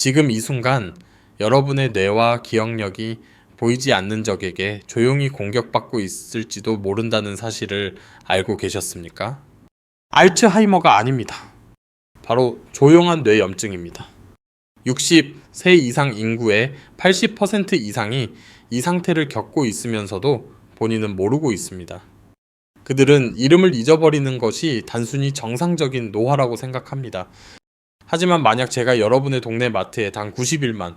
지금 이 순간 여러분의 뇌와 기억력이 보이지 않는 적에게 조용히 공격받고 있을지도 모른다는 사실을 알고 계셨습니까? 알츠하이머가 아닙니다. 바로 조용한 뇌염증입니다. 60세 이상 인구의 80% 이상이 이 상태를 겪고 있으면서도 본인은 모르고 있습니다. 그들은 이름을 잊어버리는 것이 단순히 정상적인 노화라고 생각합니다. 하지만 만약 제가 여러분의 동네 마트에 단 90일만에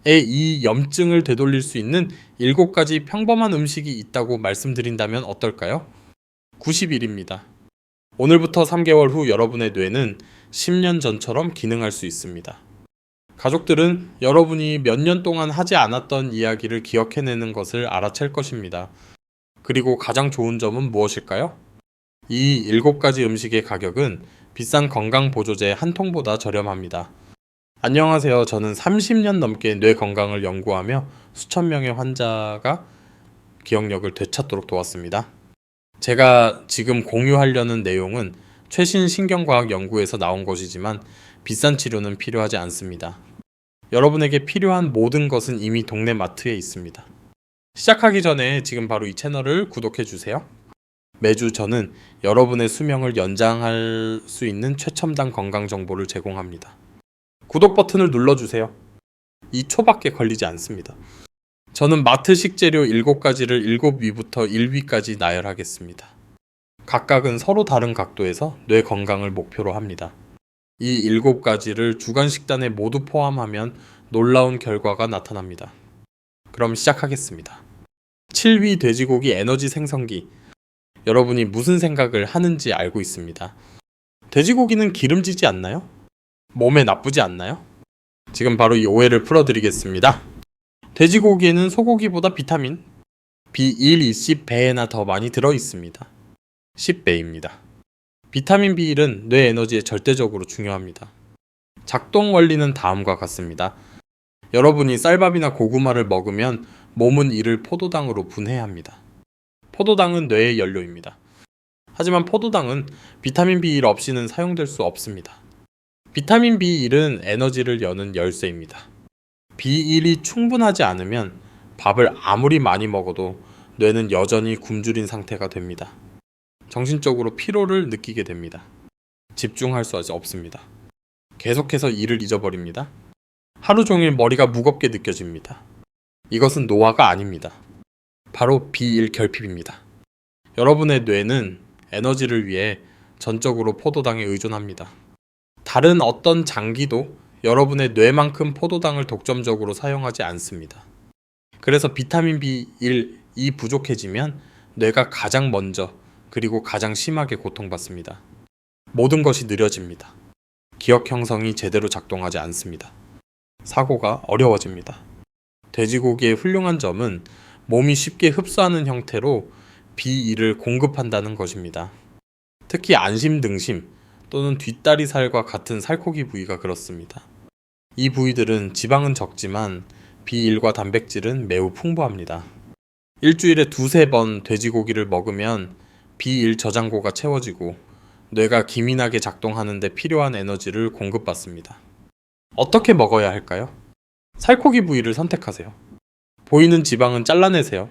이 염증을 되돌릴 수 있는 7가지 평범한 음식이 있다고 말씀드린다면 어떨까요? 90일입니다. 오늘부터 3개월 후 여러분의 뇌는 10년 전처럼 기능할 수 있습니다. 가족들은 여러분이 몇 년 동안 하지 않았던 이야기를 기억해내는 것을 알아챌 것입니다. 그리고 가장 좋은 점은 무엇일까요? 이 7가지 음식의 가격은 비싼 건강보조제 한 통보다 저렴합니다. 안녕하세요. 저는 30년 넘게 뇌 건강을 연구하며 수천 명의 환자가 기억력을 되찾도록 도왔습니다. 제가 지금 공유하려는 내용은 최신 신경과학 연구에서 나온 것이지만 비싼 치료는 필요하지 않습니다. 여러분에게 필요한 모든 것은 이미 동네 마트에 있습니다. 시작하기 전에 지금 바로 이 채널을 구독해 주세요. 매주 저는 여러분의 수명을 연장할 수 있는 최첨단 건강 정보를 제공합니다. 구독 버튼을 눌러주세요. 2초밖에 걸리지 않습니다. 저는 마트 식재료 7가지를 7위부터 1위까지 나열하겠습니다. 각각은 서로 다른 각도에서 뇌 건강을 목표로 합니다. 이 7가지를 주간 식단에 모두 포함하면 놀라운 결과가 나타납니다. 그럼 시작하겠습니다. 7위 돼지고기 에너지 생성기. 여러분이 무슨 생각을 하는지 알고 있습니다. 돼지고기는 기름지지 않나요? 몸에 나쁘지 않나요? 지금 바로 이 오해를 풀어드리겠습니다. 돼지고기에는 소고기보다 비타민 B1, 20배나 더 많이 들어있습니다. 10배입니다. 비타민 B1은 뇌 에너지에 절대적으로 중요합니다. 작동 원리는 다음과 같습니다. 여러분이 쌀밥이나 고구마를 먹으면 몸은 이를 포도당으로 분해합니다. 포도당은 뇌의 연료입니다. 하지만 포도당은 비타민 B1 없이는 사용될 수 없습니다. 비타민 B1은 에너지를 여는 열쇠입니다. B1이 충분하지 않으면 밥을 아무리 많이 먹어도 뇌는 여전히 굶주린 상태가 됩니다. 정신적으로 피로를 느끼게 됩니다. 집중할 수 없습니다. 계속해서 일을 잊어버립니다. 하루 종일 머리가 무겁게 느껴집니다. 이것은 노화가 아닙니다. 바로 B1 결핍입니다. 여러분의 뇌는 에너지를 위해 전적으로 포도당에 의존합니다. 다른 어떤 장기도 여러분의 뇌만큼 포도당을 독점적으로 사용하지 않습니다. 그래서 비타민 B1이 부족해지면 뇌가 가장 먼저 그리고 가장 심하게 고통받습니다. 모든 것이 느려집니다. 기억 형성이 제대로 작동하지 않습니다. 사고가 어려워집니다. 돼지고기의 훌륭한 점은 몸이 쉽게 흡수하는 형태로 B1을 공급한다는 것입니다. 특히 안심 등심 또는 뒷다리살과 같은 살코기 부위가 그렇습니다. 이 부위들은 지방은 적지만 B1과 단백질은 매우 풍부합니다. 일주일에 2~3번 돼지고기를 먹으면 B1 저장고가 채워지고 뇌가 기민하게 작동하는 데 필요한 에너지를 공급받습니다. 어떻게 먹어야 할까요? 살코기 부위를 선택하세요. 보이는 지방은 잘라내세요.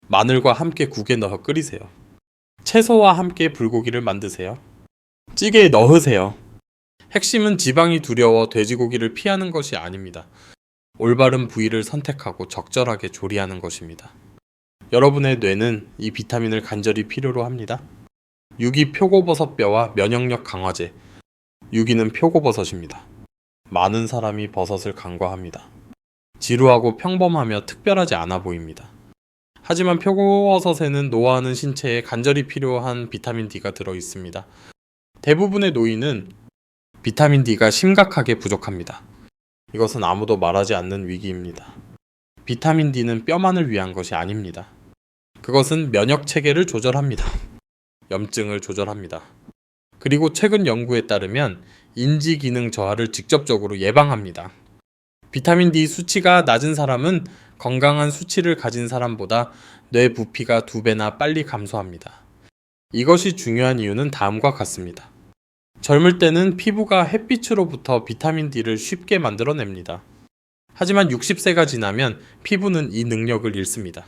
마늘과 함께 국에 넣어 끓이세요. 채소와 함께 불고기를 만드세요. 찌개에 넣으세요. 핵심은 지방이 두려워 돼지고기를 피하는 것이 아닙니다. 올바른 부위를 선택하고 적절하게 조리하는 것입니다. 여러분의 뇌는 이 비타민을 간절히 필요로 합니다. 유기 표고버섯뼈와 면역력 강화제. 유기는 표고버섯입니다. 많은 사람이 버섯을 간과합니다. 지루하고 평범하며 특별하지 않아 보입니다. 하지만 표고버섯에는 노화하는 신체에 간절히 필요한 비타민 D가 들어 있습니다. 대부분의 노인은 비타민 D가 심각하게 부족합니다. 이것은 아무도 말하지 않는 위기입니다. 비타민 D는 뼈만을 위한 것이 아닙니다. 그것은 면역 체계를 조절합니다. 염증을 조절합니다. 그리고 최근 연구에 따르면 인지 기능 저하를 직접적으로 예방합니다. 비타민 D 수치가 낮은 사람은 건강한 수치를 가진 사람보다 뇌 부피가 2배나 빨리 감소합니다. 이것이 중요한 이유는 다음과 같습니다. 젊을 때는 피부가 햇빛으로부터 비타민 D를 쉽게 만들어냅니다. 하지만 60세가 지나면 피부는 이 능력을 잃습니다.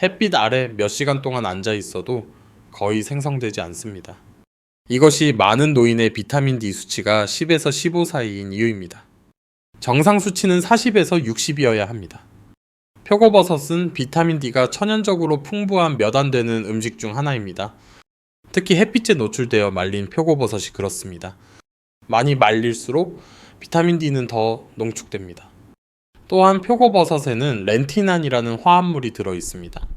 햇빛 아래 몇 시간 동안 앉아 있어도 거의 생성되지 않습니다. 이것이 많은 노인의 비타민 D 수치가 10에서 15 사이인 이유입니다. 정상 수치는 40에서 60이어야 합니다. 표고버섯은 비타민 D가 천연적으로 풍부한 몇 안 되는 음식 중 하나입니다. 특히 햇빛에 노출되어 말린 표고버섯이 그렇습니다. 많이 말릴수록 비타민 D는 더 농축됩니다. 또한 표고버섯에는 렌티난이라는 화합물이 들어 있습니다.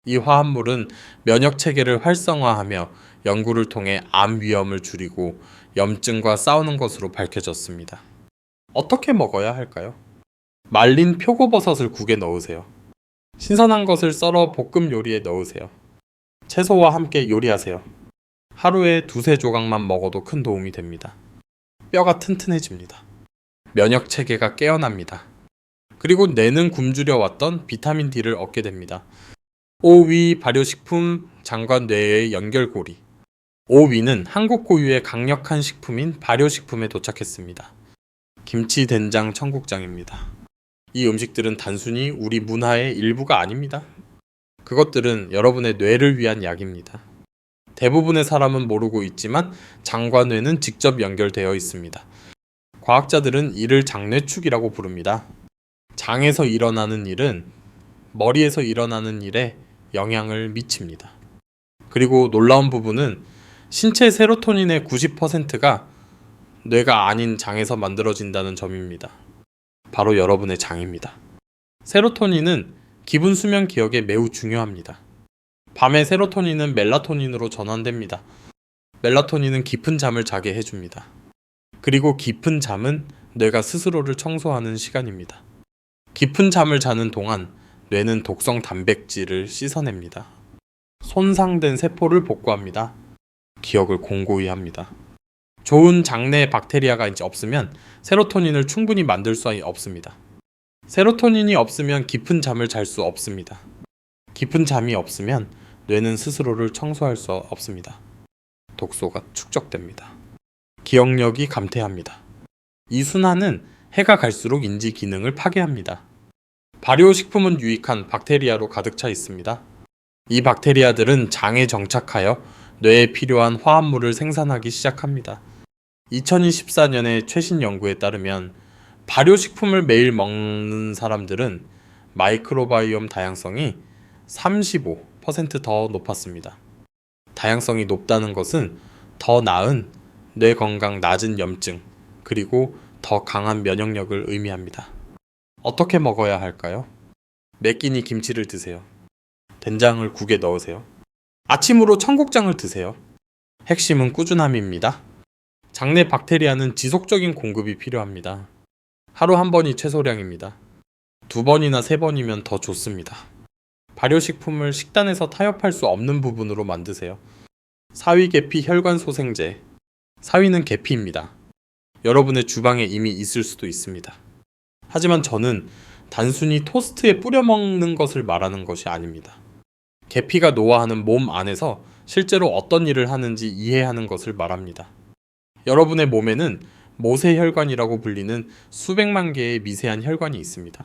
이 화합물은 면역 체계를 활성화하며 연구를 통해 암 위험을 줄이고 염증과 싸우는 것으로 밝혀졌습니다. 어떻게 먹어야 할까요? 말린 표고버섯을 국에 넣으세요. 신선한 것을 썰어 볶음 요리에 넣으세요. 채소와 함께 요리하세요. 하루에 2~3조각만 먹어도 큰 도움이 됩니다. 뼈가 튼튼해집니다. 면역 체계가 깨어납니다. 그리고 뇌는 굶주려 왔던 비타민 D를 얻게 됩니다. 오위 발효식품 장과 뇌의 연결고리. 오위는 한국 고유의 강력한 식품인 발효식품에 도착했습니다. 김치, 된장, 청국장입니다. 이 음식들은 단순히 우리 문화의 일부가 아닙니다. 그것들은 여러분의 뇌를 위한 약입니다. 대부분의 사람은 모르고 있지만 장과 뇌는 직접 연결되어 있습니다. 과학자들은 이를 장뇌축이라고 부릅니다. 장에서 일어나는 일은 머리에서 일어나는 일에 영향을 미칩니다. 그리고 놀라운 부분은 신체 세로토닌의 90%가 뇌가 아닌 장에서 만들어진다는 점입니다. 바로 여러분의 장입니다. 세로토닌은 기분 수면 기억에 매우 중요합니다. 밤에 세로토닌은 멜라토닌으로 전환됩니다. 멜라토닌은 깊은 잠을 자게 해줍니다. 그리고 깊은 잠은 뇌가 스스로를 청소하는 시간입니다. 깊은 잠을 자는 동안 뇌는 독성 단백질을 씻어냅니다. 손상된 세포를 복구합니다. 기억을 공고히 합니다. 좋은 장내 박테리아가 이제 없으면 세로토닌을 충분히 만들 수 없습니다. 세로토닌이 없으면 깊은 잠을 잘 수 없습니다. 깊은 잠이 없으면 뇌는 스스로를 청소할 수 없습니다. 독소가 축적됩니다. 기억력이 감퇴합니다. 이 순환은 해가 갈수록 인지 기능을 파괴합니다. 발효식품은 유익한 박테리아로 가득 차 있습니다. 이 박테리아들은 장에 정착하여 뇌에 필요한 화합물을 생산하기 시작합니다. 2024년의 최신 연구에 따르면 발효식품을 매일 먹는 사람들은 마이크로바이옴 다양성이 35% 더 높았습니다. 다양성이 높다는 것은 더 나은 뇌 건강, 낮은 염증, 그리고 더 강한 면역력을 의미합니다. 어떻게 먹어야 할까요? 매 끼니 김치를 드세요. 된장을 국에 넣으세요. 아침으로 청국장을 드세요. 핵심은 꾸준함입니다. 장내 박테리아는 지속적인 공급이 필요합니다. 하루 한 번이 최소량입니다. 2번이나 3번이면 더 좋습니다. 발효식품을 식단에서 타협할 수 없는 부분으로 만드세요. 사위계피 혈관소생제. 사위는 계피입니다. 여러분의 주방에 이미 있을 수도 있습니다. 하지만 저는 단순히 토스트에 뿌려 먹는 것을 말하는 것이 아닙니다. 계피가 노화하는 몸 안에서 실제로 어떤 일을 하는지 이해하는 것을 말합니다. 여러분의 몸에는 모세혈관이라고 불리는 수백만 개의 미세한 혈관이 있습니다.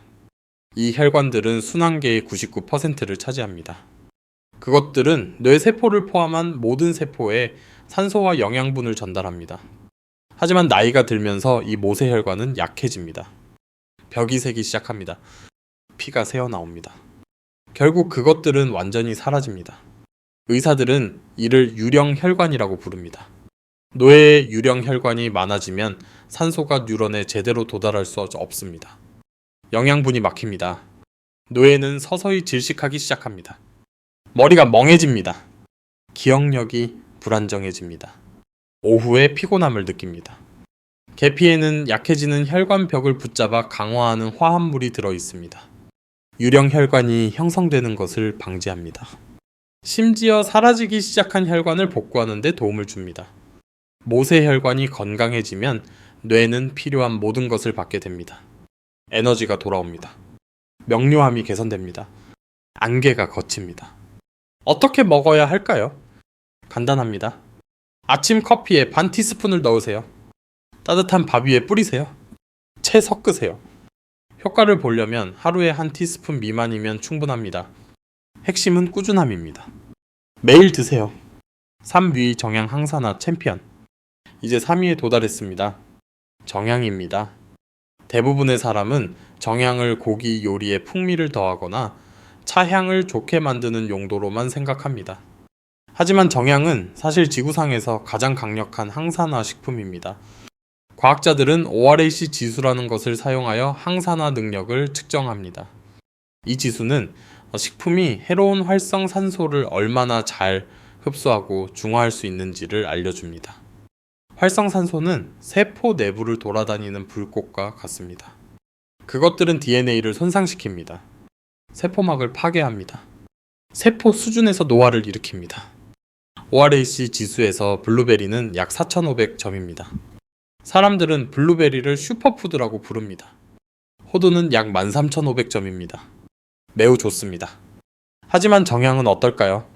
이 혈관들은 순환계의 99%를 차지합니다. 그것들은 뇌세포를 포함한 모든 세포에 산소와 영양분을 전달합니다. 하지만 나이가 들면서 이 모세혈관은 약해집니다. 벽이 새기 시작합니다. 피가 새어나옵니다. 결국 그것들은 완전히 사라집니다. 의사들은 이를 유령혈관이라고 부릅니다. 뇌의 유령혈관이 많아지면 산소가 뉴런에 제대로 도달할 수 없습니다. 영양분이 막힙니다. 뇌는 서서히 질식하기 시작합니다. 머리가 멍해집니다. 기억력이 불안정해집니다. 오후에 피곤함을 느낍니다. 계피에는 약해지는 혈관벽을 붙잡아 강화하는 화합물이 들어 있습니다. 유령혈관이 형성되는 것을 방지합니다. 심지어 사라지기 시작한 혈관을 복구하는 데 도움을 줍니다. 모세혈관이 건강해지면 뇌는 필요한 모든 것을 받게 됩니다. 에너지가 돌아옵니다. 명료함이 개선됩니다. 안개가 걷힙니다. 어떻게 먹어야 할까요? 간단합니다. 아침 커피에 반 티스푼을 넣으세요. 따뜻한 밥 위에 뿌리세요. 채 섞으세요. 효과를 보려면 하루에 한 티스푼 미만이면 충분합니다. 핵심은 꾸준함입니다. 매일 드세요. 3위 정향 항산화 챔피언. 이제 3위에 도달했습니다. 정향입니다. 대부분의 사람은 정향을 고기 요리에 풍미를 더하거나 차향을 좋게 만드는 용도로만 생각합니다. 하지만 정향은 사실 지구상에서 가장 강력한 항산화 식품입니다. 과학자들은 ORAC 지수라는 것을 사용하여 항산화 능력을 측정합니다. 이 지수는 식품이 해로운 활성산소를 얼마나 잘 흡수하고 중화할 수 있는지를 알려줍니다. 활성산소는 세포 내부를 돌아다니는 불꽃과 같습니다. 그것들은 DNA를 손상시킵니다. 세포막을 파괴합니다. 세포 수준에서 노화를 일으킵니다. ORAC 지수에서 블루베리는 약 4,500점입니다. 사람들은 블루베리를 슈퍼푸드라고 부릅니다. 호두는 약 13,500점입니다. 매우 좋습니다. 하지만 정향은 어떨까요?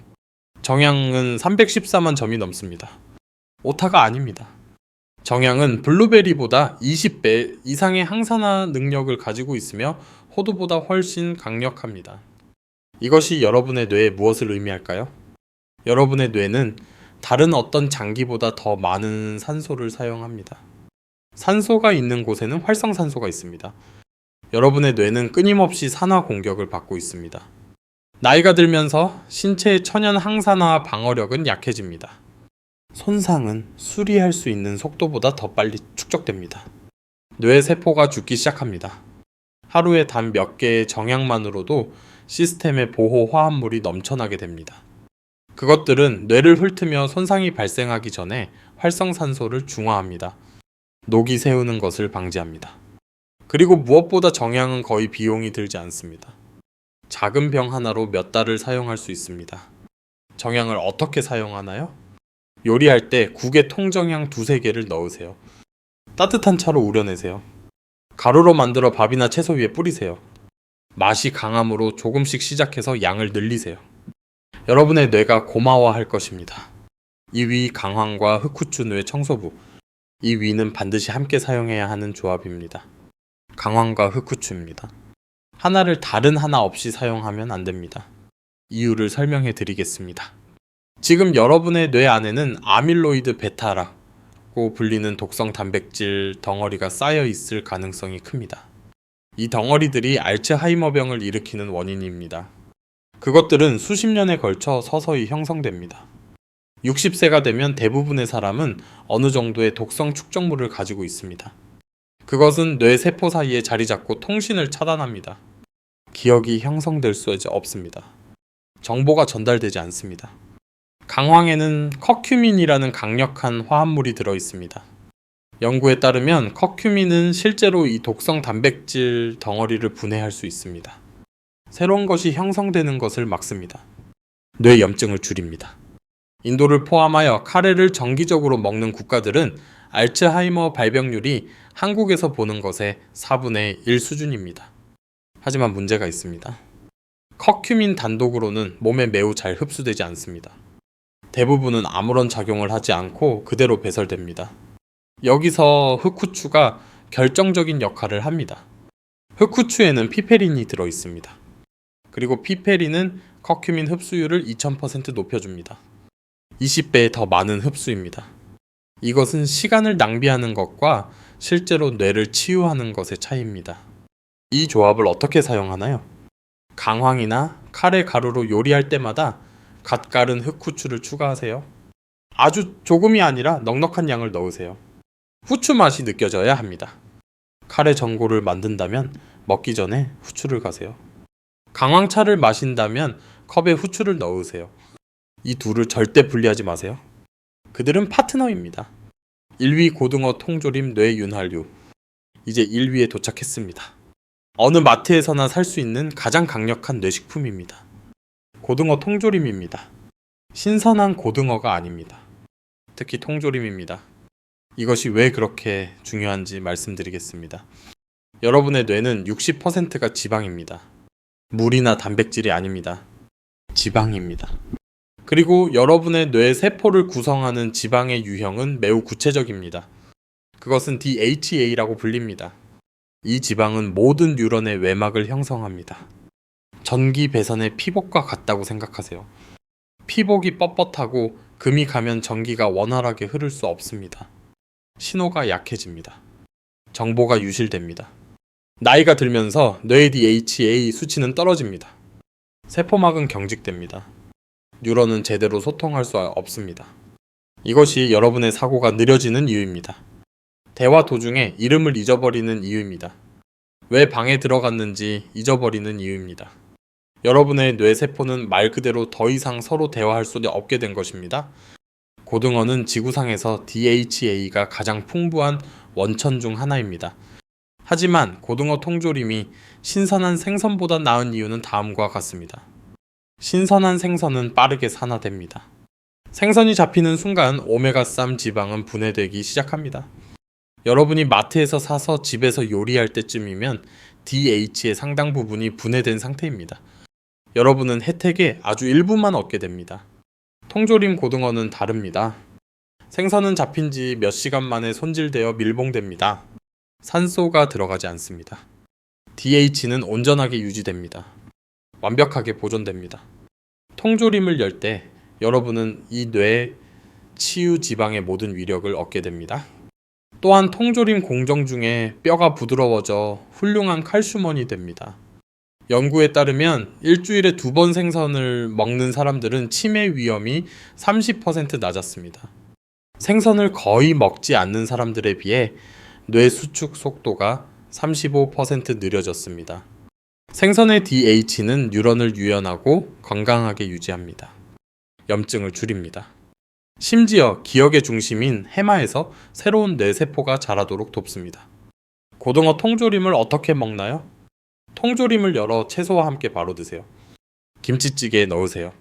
정향은 314만 점이 넘습니다. 오타가 아닙니다. 정향은 블루베리보다 20배 이상의 항산화 능력을 가지고 있으며 호두보다 훨씬 강력합니다. 이것이 여러분의 뇌에 무엇을 의미할까요? 여러분의 뇌는 다른 어떤 장기보다 더 많은 산소를 사용합니다. 산소가 있는 곳에는 활성산소가 있습니다. 여러분의 뇌는 끊임없이 산화 공격을 받고 있습니다. 나이가 들면서 신체의 천연 항산화 방어력은 약해집니다. 손상은 수리할 수 있는 속도보다 더 빨리 축적됩니다. 뇌 세포가 죽기 시작합니다. 하루에 단 몇 개의 정향만으로도 시스템의 보호 화합물이 넘쳐나게 됩니다. 그것들은 뇌를 훑으며 손상이 발생하기 전에 활성산소를 중화합니다. 녹이 세우는 것을 방지합니다. 그리고 무엇보다 정향은 거의 비용이 들지 않습니다. 작은 병 하나로 몇 달을 사용할 수 있습니다. 정향을 어떻게 사용하나요? 요리할 때 국에 통정향 2~3개를 넣으세요. 따뜻한 차로 우려내세요. 가루로 만들어 밥이나 채소 위에 뿌리세요. 맛이 강함으로 조금씩 시작해서 양을 늘리세요. 여러분의 뇌가 고마워할 것입니다. 2위 강황과 흑후추 뇌 청소부. 이 위는 반드시 함께 사용해야 하는 조합입니다. 강황과 흑후추입니다. 하나를 다른 하나 없이 사용하면 안 됩니다. 이유를 설명해 드리겠습니다. 지금 여러분의 뇌 안에는 아밀로이드 베타라고 불리는 독성 단백질 덩어리가 쌓여 있을 가능성이 큽니다. 이 덩어리들이 알츠하이머병을 일으키는 원인입니다. 그것들은 수십 년에 걸쳐 서서히 형성됩니다. 60세가 되면 대부분의 사람은 어느 정도의 독성 축적물을 가지고 있습니다. 그것은 뇌 세포 사이에 자리 잡고 통신을 차단합니다. 기억이 형성될 수 없습니다. 정보가 전달되지 않습니다. 강황에는 커큐민이라는 강력한 화합물이 들어 있습니다. 연구에 따르면 커큐민은 실제로 이 독성 단백질 덩어리를 분해할 수 있습니다. 새로운 것이 형성되는 것을 막습니다. 뇌 염증을 줄입니다. 인도를 포함하여 카레를 정기적으로 먹는 국가들은 알츠하이머 발병률이 한국에서 보는 것의 4분의 1 수준입니다. 하지만 문제가 있습니다. 커큐민 단독으로는 몸에 매우 잘 흡수되지 않습니다. 대부분은 아무런 작용을 하지 않고 그대로 배설됩니다. 여기서 흑후추가 결정적인 역할을 합니다. 흑후추에는 피페린이 들어 있습니다. 그리고 피페린은 커큐민 흡수율을 2000% 높여줍니다. 20배의 더 많은 흡수입니다. 이것은 시간을 낭비하는 것과 실제로 뇌를 치유하는 것의 차이입니다. 이 조합을 어떻게 사용하나요? 강황이나 카레 가루로 요리할 때마다 갓 갈은 흑후추를 추가하세요. 아주 조금이 아니라 넉넉한 양을 넣으세요. 후추 맛이 느껴져야 합니다. 카레 전골을 만든다면 먹기 전에 후추를 가세요. 강황차를 마신다면 컵에 후추를 넣으세요. 이 둘을 절대 분리하지 마세요. 그들은 파트너입니다. 1위 고등어 통조림 뇌윤활유. 이제 1위에 도착했습니다. 어느 마트에서나 살 수 있는 가장 강력한 뇌식품입니다. 고등어 통조림입니다. 신선한 고등어가 아닙니다. 특히 통조림입니다. 이것이 왜 그렇게 중요한지 말씀드리겠습니다. 여러분의 뇌는 60%가 지방입니다. 물이나 단백질이 아닙니다. 지방입니다. 그리고 여러분의 뇌 세포를 구성하는 지방의 유형은 매우 구체적입니다. 그것은 DHA라고 불립니다. 이 지방은 모든 뉴런의 외막을 형성합니다. 전기 배선의 피복과 같다고 생각하세요. 피복이 뻣뻣하고 금이 가면 전기가 원활하게 흐를 수 없습니다. 신호가 약해집니다. 정보가 유실됩니다. 나이가 들면서 뇌의 DHA 수치는 떨어집니다. 세포막은 경직됩니다. 뉴런은 제대로 소통할 수 없습니다. 이것이 여러분의 사고가 느려지는 이유입니다. 대화 도중에 이름을 잊어버리는 이유입니다. 왜 방에 들어갔는지 잊어버리는 이유입니다. 여러분의 뇌세포는 말 그대로 더 이상 서로 대화할 수 없게 된 것입니다. 고등어는 지구상에서 DHA가 가장 풍부한 원천 중 하나입니다. 하지만 고등어 통조림이 신선한 생선보다 나은 이유는 다음과 같습니다. 신선한 생선은 빠르게 산화됩니다. 생선이 잡히는 순간 오메가3 지방은 분해되기 시작합니다. 여러분이 마트에서 사서 집에서 요리할 때쯤이면 DH의 상당 부분이 분해된 상태입니다. 여러분은 혜택의 아주 일부만 얻게 됩니다. 통조림 고등어는 다릅니다. 생선은 잡힌 지 몇 시간 만에 손질되어 밀봉됩니다. 산소가 들어가지 않습니다. DH는 온전하게 유지됩니다. 완벽하게 보존됩니다. 통조림을 열 때 여러분은 이 뇌 치유 지방의 모든 위력을 얻게 됩니다. 또한 통조림 공정 중에 뼈가 부드러워져 훌륭한 칼슘원이 됩니다. 연구에 따르면 일주일에 2번 생선을 먹는 사람들은 치매 위험이 30% 낮았습니다. 생선을 거의 먹지 않는 사람들에 비해 뇌 수축 속도가 35% 느려졌습니다. 생선의 DH는 뉴런을 유연하고 건강하게 유지합니다. 염증을 줄입니다. 심지어 기억의 중심인 해마에서 새로운 뇌세포가 자라도록 돕습니다. 고등어 통조림을 어떻게 먹나요? 통조림을 열어 채소와 함께 바로 드세요. 김치찌개에 넣으세요.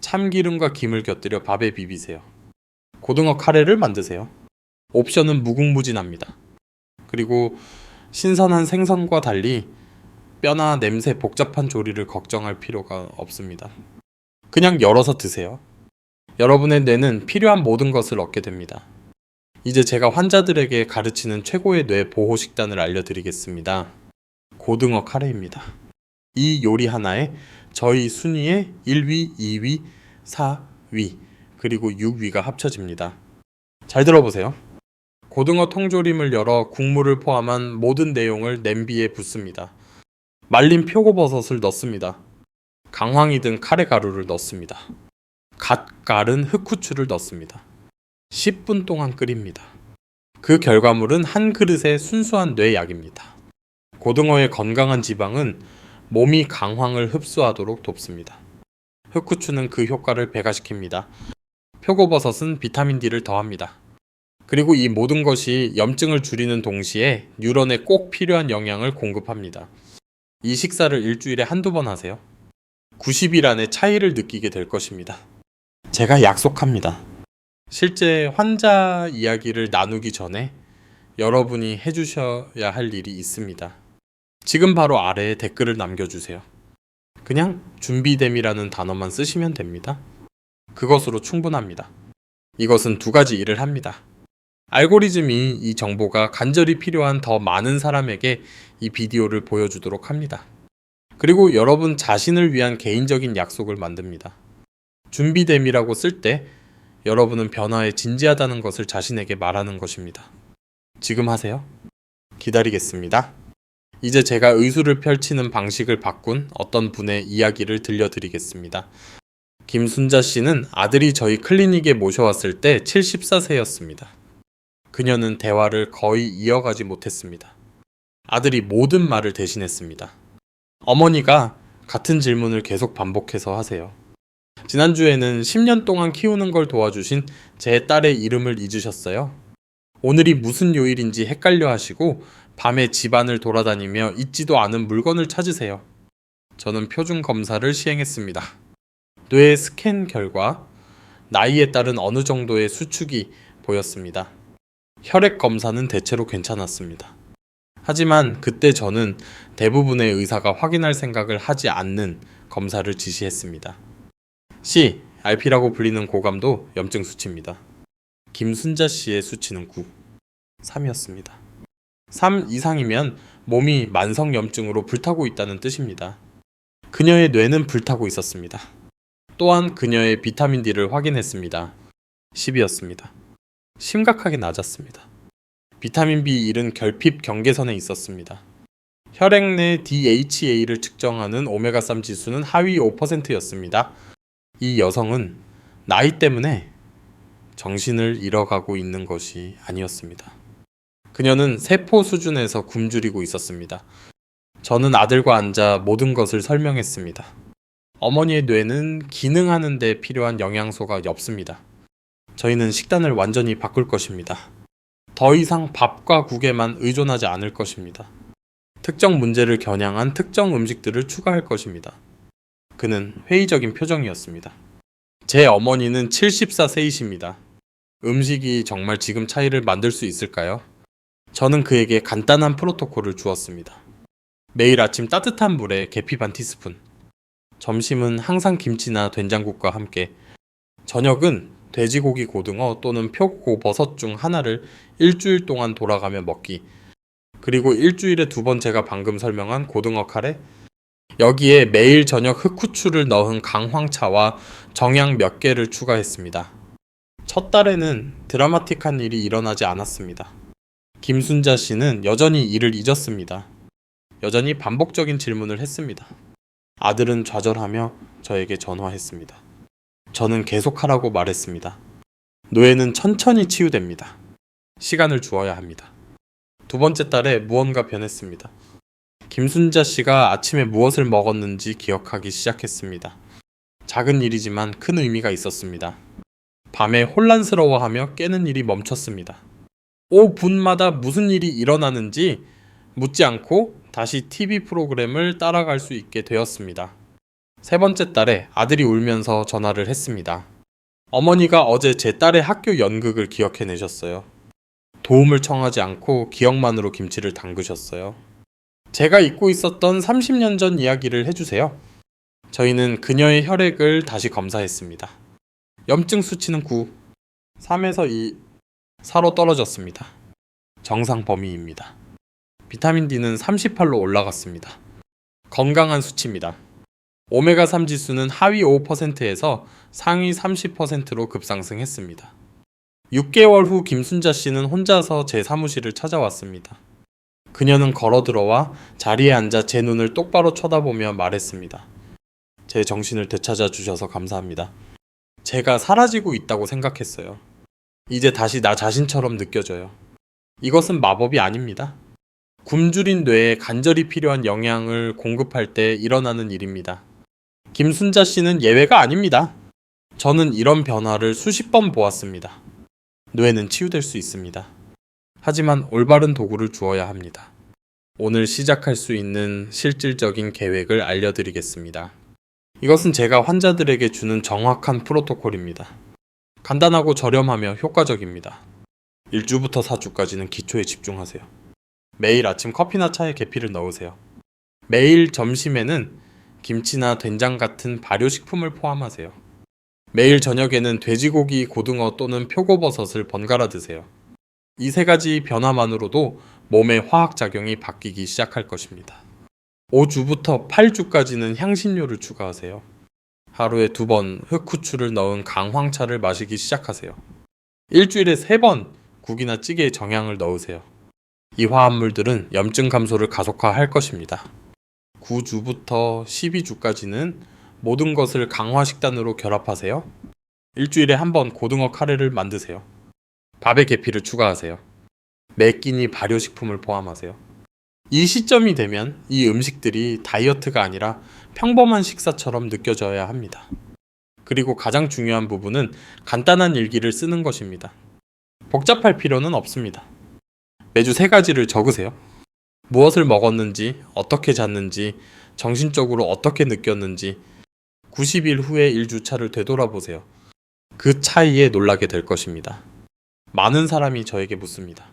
참기름과 김을 곁들여 밥에 비비세요. 고등어 카레를 만드세요. 옵션은 무궁무진합니다. 그리고 신선한 생선과 달리 뼈나 냄새, 복잡한 조리를 걱정할 필요가 없습니다. 그냥 열어서 드세요. 여러분의 뇌는 필요한 모든 것을 얻게 됩니다. 이제 제가 환자들에게 가르치는 최고의 뇌 보호 식단을 알려드리겠습니다. 고등어 카레입니다. 이 요리 하나에 저희 순위의 1위, 2위, 4위, 그리고 6위가 합쳐집니다. 잘 들어보세요. 고등어 통조림을 열어 국물을 포함한 모든 내용을 냄비에 붓습니다. 말린 표고버섯을 넣습니다. 강황이 든 카레 가루를 넣습니다. 갓 갈은 흑후추를 넣습니다. 10분 동안 끓입니다. 그 결과물은 한 그릇의 순수한 뇌약입니다. 고등어의 건강한 지방은 몸이 강황을 흡수하도록 돕습니다. 흑후추는 그 효과를 배가시킵니다. 표고버섯은 비타민 D를 더합니다. 그리고 이 모든 것이 염증을 줄이는 동시에 뉴런에 꼭 필요한 영양을 공급합니다. 이 식사를 일주일에 한두 번 하세요. 90일 안에 차이를 느끼게 될 것입니다. 제가 약속합니다. 실제 환자 이야기를 나누기 전에 여러분이 해주셔야 할 일이 있습니다. 지금 바로 아래에 댓글을 남겨주세요. 그냥 준비됨이라는 단어만 쓰시면 됩니다. 그것으로 충분합니다. 이것은 2가지 일을 합니다. 알고리즘이 이 정보가 간절히 필요한 더 많은 사람에게 이 비디오를 보여주도록 합니다. 그리고 여러분 자신을 위한 개인적인 약속을 만듭니다. 준비됨이라고 쓸 때 여러분은 변화에 진지하다는 것을 자신에게 말하는 것입니다. 지금 하세요. 기다리겠습니다. 이제 제가 의술을 펼치는 방식을 바꾼 어떤 분의 이야기를 들려드리겠습니다. 김순자 씨는 아들이 저희 클리닉에 모셔왔을 때 74세였습니다. 그녀는 대화를 거의 이어가지 못했습니다. 아들이 모든 말을 대신했습니다. 어머니가 같은 질문을 계속 반복해서 하세요. 지난주에는 10년 동안 키우는 걸 도와주신 제 딸의 이름을 잊으셨어요? 오늘이 무슨 요일인지 헷갈려 하시고 밤에 집안을 돌아다니며 잊지도 않은 물건을 찾으세요. 저는 표준 검사를 시행했습니다. 뇌 스캔 결과 나이에 따른 어느 정도의 수축이 보였습니다. 혈액 검사는 대체로 괜찮았습니다. 하지만 그때 저는 대부분의 의사가 확인할 생각을 하지 않는 검사를 지시했습니다. C. RP라고 불리는 고감도 염증 수치입니다. 김순자 씨의 수치는 9, 3이었습니다. 3 이상이면 몸이 만성 염증으로 불타고 있다는 뜻입니다. 그녀의 뇌는 불타고 있었습니다. 또한 그녀의 비타민 D를 확인했습니다. 10이었습니다. 심각하게 낮았습니다. 비타민 B1은 결핍 경계선에 있었습니다. 혈액 내 DHA를 측정하는 오메가3 지수는 하위 5%였습니다. 이 여성은 나이 때문에 정신을 잃어가고 있는 것이 아니었습니다. 그녀는 세포 수준에서 굶주리고 있었습니다. 저는 아들과 앉아 모든 것을 설명했습니다. 어머니의 뇌는 기능하는 데 필요한 영양소가 없습니다. 저희는 식단을 완전히 바꿀 것입니다. 더 이상 밥과 국에만 의존하지 않을 것입니다. 특정 문제를 겨냥한 특정 음식들을 추가할 것입니다. 그는 회의적인 표정이었습니다. 제 어머니는 74세이십니다. 음식이 정말 지금 차이를 만들 수 있을까요? 저는 그에게 간단한 프로토콜을 주었습니다. 매일 아침 따뜻한 물에 계피 반 티스푼, 점심은 항상 김치나 된장국과 함께, 저녁은 돼지고기 고등어 또는 표고버섯 중 하나를 일주일 동안 돌아가며 먹기, 그리고 일주일에 2번 제가 방금 설명한 고등어 카레, 여기에 매일 저녁 흑후추를 넣은 강황차와 정향 몇 개를 추가했습니다. 첫 달에는 드라마틱한 일이 일어나지 않았습니다. 김순자 씨는 여전히 일을 잊었습니다. 여전히 반복적인 질문을 했습니다. 아들은 좌절하며 저에게 전화했습니다. 저는 계속하라고 말했습니다. 노예는 천천히 치유됩니다. 시간을 주어야 합니다. 2번째 달에 무언가 변했습니다. 김순자 씨가 아침에 무엇을 먹었는지 기억하기 시작했습니다. 작은 일이지만 큰 의미가 있었습니다. 밤에 혼란스러워하며 깨는 일이 멈췄습니다. 5분마다 무슨 일이 일어나는지 묻지 않고 다시 TV 프로그램을 따라갈 수 있게 되었습니다. 3번째 달에 아들이 울면서 전화를 했습니다. 어머니가 어제 제 딸의 학교 연극을 기억해내셨어요. 도움을 청하지 않고 기억만으로 김치를 담그셨어요. 제가 잊고 있었던 30년 전 이야기를 해주세요. 저희는 그녀의 혈액을 다시 검사했습니다. 염증 수치는 9, 3에서 2, 4로 떨어졌습니다. 정상 범위입니다. 비타민 D는 38로 올라갔습니다. 건강한 수치입니다. 오메가3 지수는 하위 5%에서 상위 30%로 급상승했습니다. 6개월 후 김순자 씨는 혼자서 제 사무실을 찾아왔습니다. 그녀는 걸어 들어와 자리에 앉아 제 눈을 똑바로 쳐다보며 말했습니다. 제 정신을 되찾아 주셔서 감사합니다. 제가 사라지고 있다고 생각했어요. 이제 다시 나 자신처럼 느껴져요. 이것은 마법이 아닙니다. 굶주린 뇌에 간절히 필요한 영양을 공급할 때 일어나는 일입니다. 김순자 씨는 예외가 아닙니다. 저는 이런 변화를 수십 번 보았습니다. 뇌는 치유될 수 있습니다. 하지만 올바른 도구를 주어야 합니다. 오늘 시작할 수 있는 실질적인 계획을 알려드리겠습니다. 이것은 제가 환자들에게 주는 정확한 프로토콜입니다. 간단하고 저렴하며 효과적입니다. 1주부터 4주까지는 기초에 집중하세요. 매일 아침 커피나 차에 계피를 넣으세요. 매일 점심에는 김치나 된장 같은 발효식품을 포함하세요. 매일 저녁에는 돼지고기, 고등어 또는 표고버섯을 번갈아 드세요. 이 3가지 변화만으로도 몸의 화학작용이 바뀌기 시작할 것입니다. 5주부터 8주까지는 향신료를 추가하세요. 하루에 2번 흑후추를 넣은 강황차를 마시기 시작하세요. 일주일에 3번 국이나 찌개에 정향을 넣으세요. 이 화합물들은 염증 감소를 가속화할 것입니다. 9주부터 12주까지는 모든 것을 강화 식단으로 결합하세요. 일주일에 1번 고등어 카레를 만드세요. 밥에 계피를 추가하세요. 매 끼니 발효식품을 포함하세요. 이 시점이 되면 이 음식들이 다이어트가 아니라 평범한 식사처럼 느껴져야 합니다. 그리고 가장 중요한 부분은 간단한 일기를 쓰는 것입니다. 복잡할 필요는 없습니다. 매주 3가지를 적으세요. 무엇을 먹었는지, 어떻게 잤는지, 정신적으로 어떻게 느꼈는지, 90일 후에 1주차를 되돌아보세요. 그 차이에 놀라게 될 것입니다. 많은 사람이 저에게 묻습니다.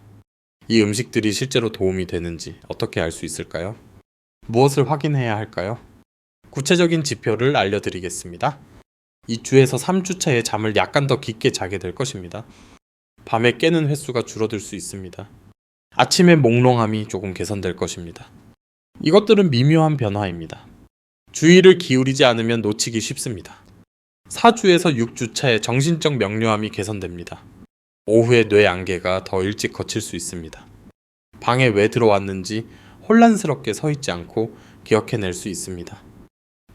이 음식들이 실제로 도움이 되는지 어떻게 알 수 있을까요? 무엇을 확인해야 할까요? 구체적인 지표를 알려드리겠습니다. 2주에서 3주차에 잠을 약간 더 깊게 자게 될 것입니다. 밤에 깨는 횟수가 줄어들 수 있습니다. 아침의 몽롱함이 조금 개선될 것입니다. 이것들은 미묘한 변화입니다. 주의를 기울이지 않으면 놓치기 쉽습니다. 4주에서 6주차에 정신적 명료함이 개선됩니다. 오후에 뇌 안개가 더 일찍 걷힐 수 있습니다. 방에 왜 들어왔는지 혼란스럽게 서 있지 않고 기억해낼 수 있습니다.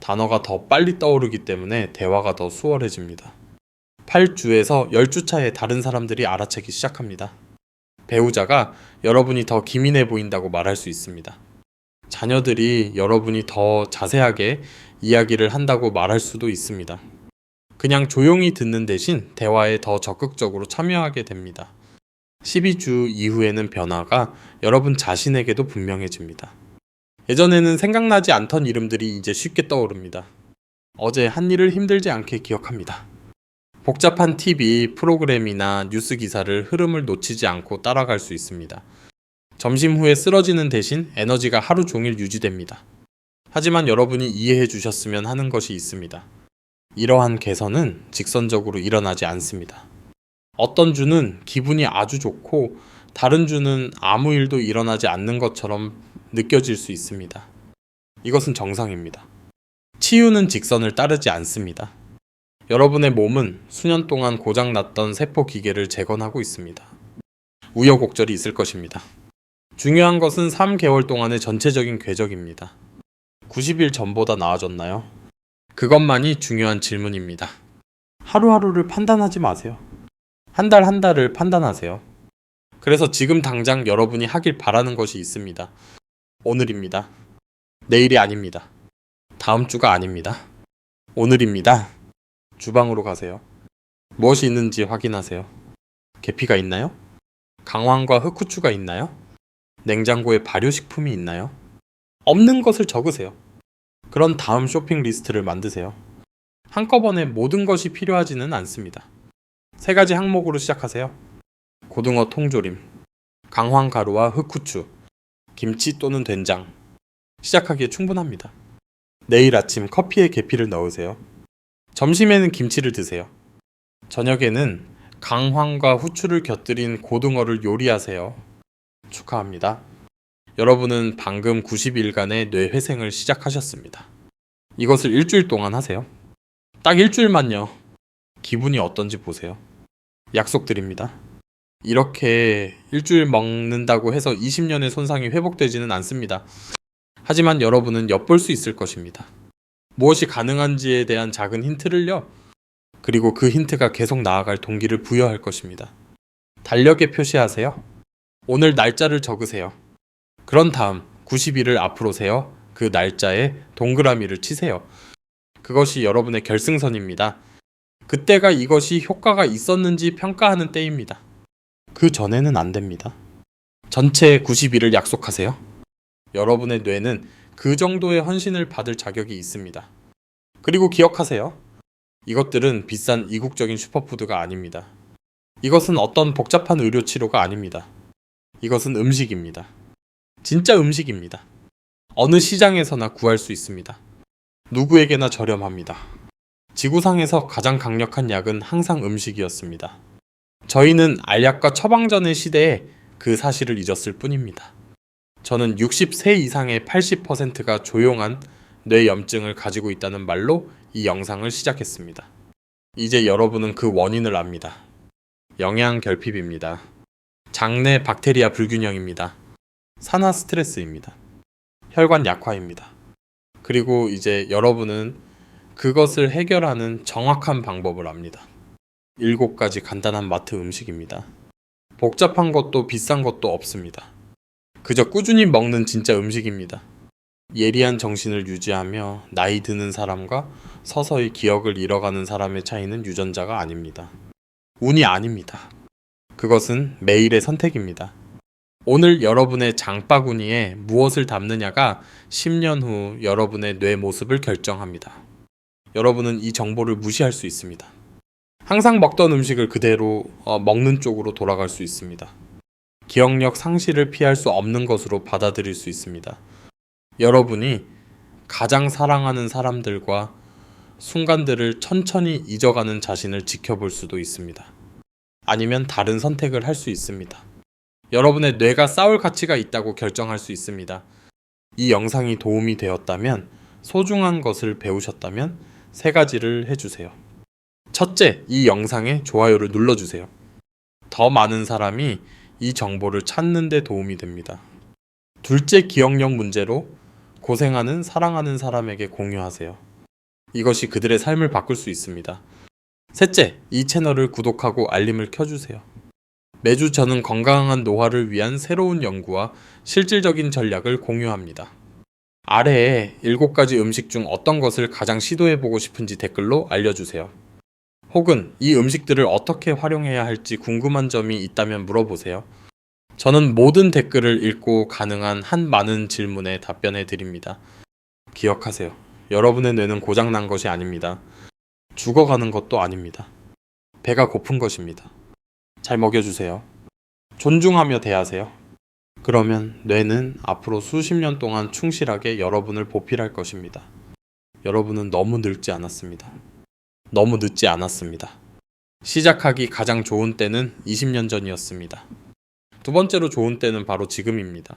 단어가 더 빨리 떠오르기 때문에 대화가 더 수월해집니다. 8주에서 10주차에 다른 사람들이 알아채기 시작합니다. 배우자가 여러분이 더 기민해 보인다고 말할 수 있습니다. 자녀들이 여러분이 더 자세하게 이야기를 한다고 말할 수도 있습니다. 그냥 조용히 듣는 대신 대화에 더 적극적으로 참여하게 됩니다. 12주 이후에는 변화가 여러분 자신에게도 분명해집니다. 예전에는 생각나지 않던 이름들이 이제 쉽게 떠오릅니다. 어제 한 일을 힘들지 않게 기억합니다. 복잡한 TV 프로그램이나 뉴스 기사를 흐름을 놓치지 않고 따라갈 수 있습니다. 점심 후에 쓰러지는 대신 에너지가 하루 종일 유지됩니다. 하지만 여러분이 이해해 주셨으면 하는 것이 있습니다. 이러한 개선은 직선적으로 일어나지 않습니다. 어떤 주는 기분이 아주 좋고 다른 주는 아무 일도 일어나지 않는 것처럼 느껴질 수 있습니다. 이것은 정상입니다. 치유는 직선을 따르지 않습니다. 여러분의 몸은 수년 동안 고장났던 세포 기계를 재건하고 있습니다. 우여곡절이 있을 것입니다. 중요한 것은 3개월 동안의 전체적인 궤적입니다. 90일 전보다 나아졌나요? 그것만이 중요한 질문입니다. 하루하루를 판단하지 마세요. 한 달 한 달을 판단하세요. 그래서 지금 당장 여러분이 하길 바라는 것이 있습니다. 오늘입니다. 내일이 아닙니다. 다음 주가 아닙니다. 오늘입니다. 주방으로 가세요. 무엇이 있는지 확인하세요. 계피가 있나요? 강황과 흑후추가 있나요? 냉장고에 발효식품이 있나요? 없는 것을 적으세요. 그런 다음 쇼핑 리스트를 만드세요. 한꺼번에 모든 것이 필요하지는 않습니다. 3가지 항목으로 시작하세요. 고등어 통조림, 강황가루와 흑후추, 김치 또는 된장. 시작하기에 충분합니다. 내일 아침 커피에 계피를 넣으세요. 점심에는 김치를 드세요. 저녁에는 강황과 후추를 곁들인 고등어를 요리하세요. 축하합니다. 여러분은 방금 90일간의 뇌회생을 시작하셨습니다. 이것을 일주일 동안 하세요. 딱 일주일만요. 기분이 어떤지 보세요. 약속드립니다. 이렇게 일주일 먹는다고 해서 20년의 손상이 회복되지는 않습니다. 하지만 여러분은 엿볼 수 있을 것입니다. 무엇이 가능한지에 대한 작은 힌트를요. 그리고 그 힌트가 계속 나아갈 동기를 부여할 것입니다. 달력에 표시하세요. 오늘 날짜를 적으세요. 그런 다음 90일을 앞으로 세어 그 날짜에 동그라미를 치세요. 그것이 여러분의 결승선입니다. 그때가 이것이 효과가 있었는지 평가하는 때입니다. 그 전에는 안 됩니다. 전체 90일을 약속하세요. 여러분의 뇌는 그 정도의 헌신을 받을 자격이 있습니다. 그리고 기억하세요. 이것들은 비싼 이국적인 슈퍼푸드가 아닙니다. 이것은 어떤 복잡한 의료치료가 아닙니다. 이것은 음식입니다. 진짜 음식입니다. 어느 시장에서나 구할 수 있습니다. 누구에게나 저렴합니다. 지구상에서 가장 강력한 약은 항상 음식이었습니다. 저희는 알약과 처방전의 시대에 그 사실을 잊었을 뿐입니다. 저는 60세 이상의 80%가 조용한 뇌염증을 가지고 있다는 말로 이 영상을 시작했습니다. 이제 여러분은 그 원인을 압니다. 영양 결핍입니다. 장내 박테리아 불균형입니다. 산화 스트레스입니다. 혈관 약화입니다. 그리고 이제 여러분은 그것을 해결하는 정확한 방법을 압니다. 7가지 간단한 마트 음식입니다. 복잡한 것도 비싼 것도 없습니다. 그저 꾸준히 먹는 진짜 음식입니다. 예리한 정신을 유지하며 나이 드는 사람과 서서히 기억을 잃어가는 사람의 차이는 유전자가 아닙니다. 운이 아닙니다. 그것은 매일의 선택입니다. 오늘 여러분의 장바구니에 무엇을 담느냐가 10년 후 여러분의 뇌 모습을 결정합니다. 여러분은 이 정보를 무시할 수 있습니다. 항상 먹던 음식을 그대로 먹는 쪽으로 돌아갈 수 있습니다. 기억력 상실을 피할 수 없는 것으로 받아들일 수 있습니다. 여러분이 가장 사랑하는 사람들과 순간들을 천천히 잊어가는 자신을 지켜볼 수도 있습니다. 아니면 다른 선택을 할 수 있습니다. 여러분의 뇌가 싸울 가치가 있다고 결정할 수 있습니다. 이 영상이 도움이 되었다면, 소중한 것을 배우셨다면 3가지를 해주세요. 첫째, 이 영상에 좋아요를 눌러주세요. 더 많은 사람이 이 정보를 찾는 데 도움이 됩니다. 둘째, 기억력 문제로 고생하는 사랑하는 사람에게 공유하세요. 이것이 그들의 삶을 바꿀 수 있습니다. 셋째, 이 채널을 구독하고 알림을 켜주세요. 매주 저는 건강한 노화를 위한 새로운 연구와 실질적인 전략을 공유합니다. 아래에 7가지 음식 중 어떤 것을 가장 시도해보고 싶은지 댓글로 알려주세요. 혹은 이 음식들을 어떻게 활용해야 할지 궁금한 점이 있다면 물어보세요. 저는 모든 댓글을 읽고 가능한 한 많은 질문에 답변해 드립니다. 기억하세요. 여러분의 뇌는 고장난 것이 아닙니다. 죽어가는 것도 아닙니다. 배가 고픈 것입니다. 잘 먹여주세요. 존중하며 대하세요. 그러면 뇌는 앞으로 수십 년 동안 충실하게 여러분을 보필할 것입니다. 여러분은 너무 늙지 않았습니다. 너무 늦지 않았습니다. 시작하기 가장 좋은 때는 20년 전이었습니다. 두 번째로 좋은 때는 바로 지금입니다.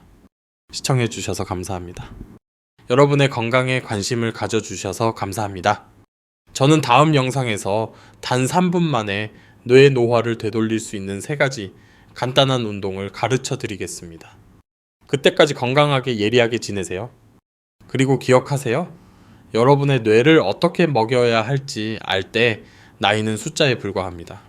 시청해주셔서 감사합니다. 여러분의 건강에 관심을 가져주셔서 감사합니다. 저는 다음 영상에서 단 3분 만에 뇌 노화를 되돌릴 수 있는 3가지 간단한 운동을 가르쳐 드리겠습니다. 그때까지 건강하게 예리하게 지내세요. 그리고 기억하세요. 여러분의 뇌를 어떻게 먹여야 할지 알 때 나이는 숫자에 불과합니다.